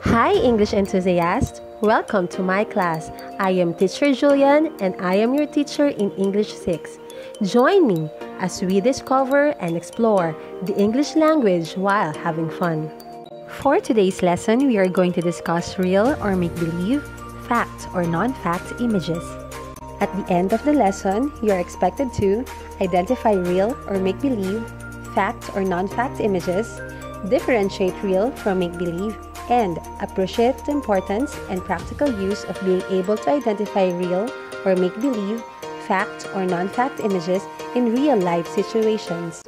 Hi English enthusiasts! Welcome to my class. I am Teacher Julian and I am your teacher in English 6. Join me as we discover and explore the English language while having fun. For today's lesson, we are going to discuss real or make-believe, fact or non-fact images. At the end of the lesson, you are expected to identify real or make-believe, fact or non-fact images, differentiate real from make-believe, and appreciate the importance and practical use of being able to identify real or make-believe, fact or non-fact images in real-life situations.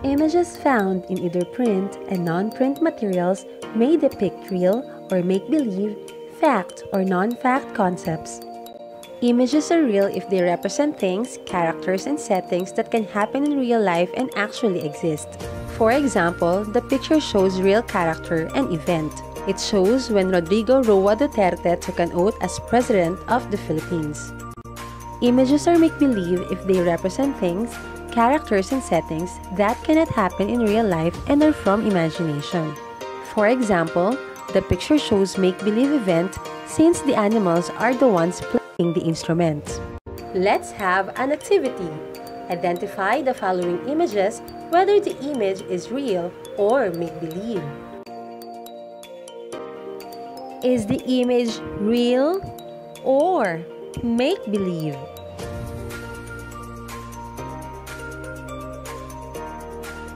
Images found in either print and non-print materials may depict real or make-believe, fact or non-fact concepts. Images are real if they represent things, characters, and settings that can happen in real life and actually exist. For example, the picture shows real character and event. It shows when Rodrigo Roa Duterte took an oath as President of the Philippines. Images are make-believe if they represent things, characters, and settings that cannot happen in real life and are from imagination. For example, the picture shows make-believe event since the animals are the ones playing the instruments. Let's have an activity. Identify the following images whether the image is real or make-believe. Is the image real or make-believe?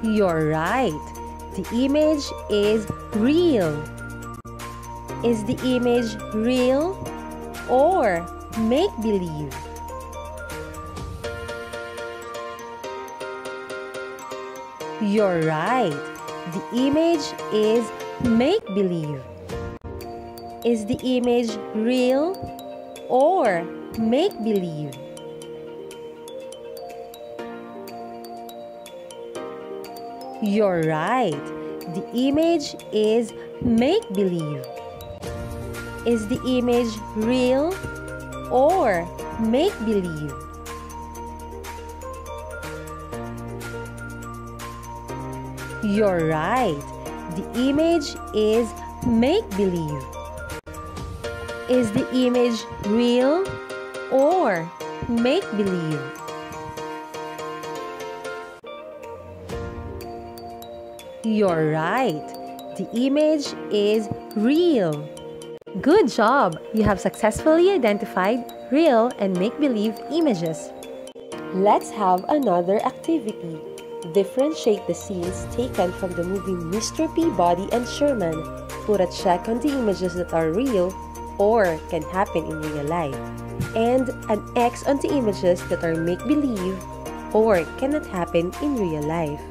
You're right. The image is real. Is the image real or make-believe? You're right. The image is make-believe. Is the image real or make-believe? You're right. The image is make-believe. Is the image real or make-believe? You're right. The image is make-believe. Is the image real or make-believe? You're right. The image is real. Good job! You have successfully identified real and make-believe images. Let's have another activity. Differentiate the scenes taken from the movie Mr. Peabody and Sherman. Put a check on the images that are real or can happen in real life, and an X on the images that are make-believe or cannot happen in real life.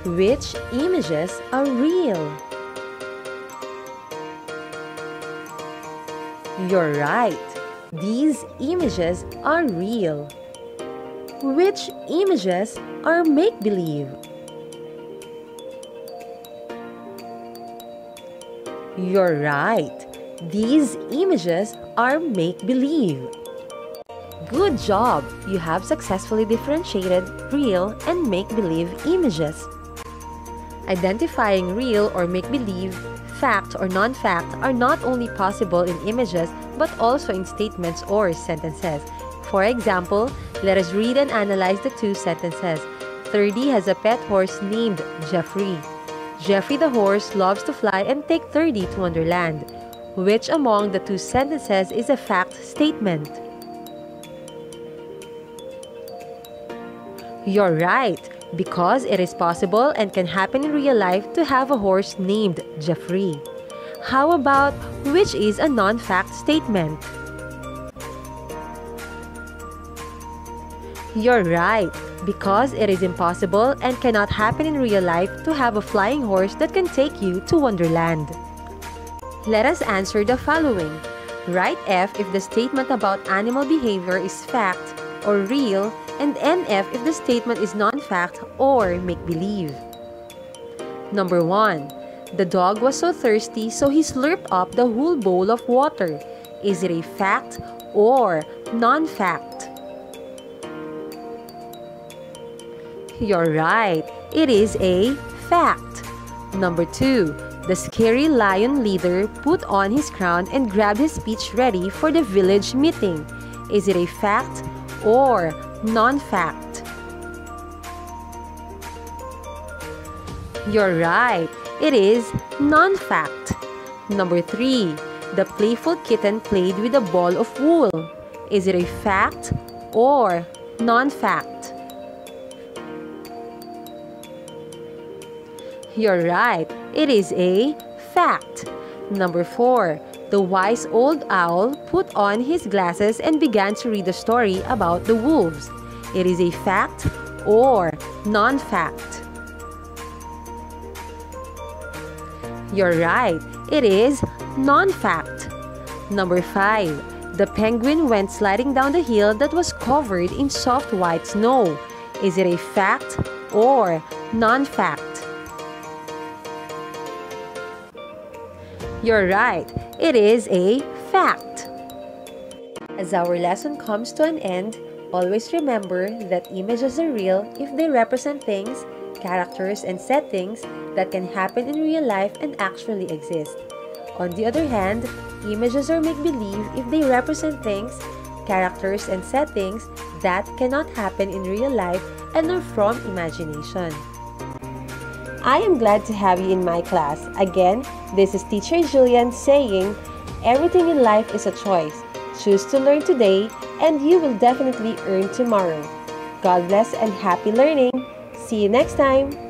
Which images are real? You're right. These images are real. Which images are make-believe? You're right. These images are make-believe. Good job! You have successfully differentiated real and make-believe images. Identifying real or make-believe, fact or non-fact are not only possible in images but also in statements or sentences. For example, let us read and analyze the two sentences. 30 has a pet horse named Jeffrey. Jeffrey the horse loves to fly and take 30 to Wonderland. Which among the two sentences is a fact statement? You're right, because it is possible and can happen in real life to have a horse named Jeffrey. How about which is a non-fact statement? You're right, because it is impossible and cannot happen in real life to have a flying horse that can take you to Wonderland. Let us answer the following. Write F if the statement about animal behavior is fact or real, and NF if the statement is non-fact or make-believe. Number 1. The dog was so thirsty so he slurped up the whole bowl of water. Is it a fact or non-fact? You're right. It is a fact. Number 2. The scary lion leader put on his crown and grabbed his speech ready for the village meeting. Is it a fact or non-fact? You're right. It is non-fact. Number 3. The playful kitten played with a ball of wool. Is it a fact or non-fact? You're right. It is a fact. Number 4. The wise old owl put on his glasses and began to read a story about the wolves. It is a fact or non-fact? You're right. It is non-fact. Number 5. The penguin went sliding down the hill that was covered in soft white snow. Is it a fact or non-fact? You're right. It is a fact. As our lesson comes to an end, always remember that images are real if they represent things, characters, and settings that can happen in real life and actually exist. On the other hand, images are make-believe if they represent things, characters, and settings that cannot happen in real life and are from imagination. I am glad to have you in my class. Again, this is Teacher Julian saying, everything in life is a choice. Choose to learn today and you will definitely earn tomorrow. God bless and happy learning. See you next time.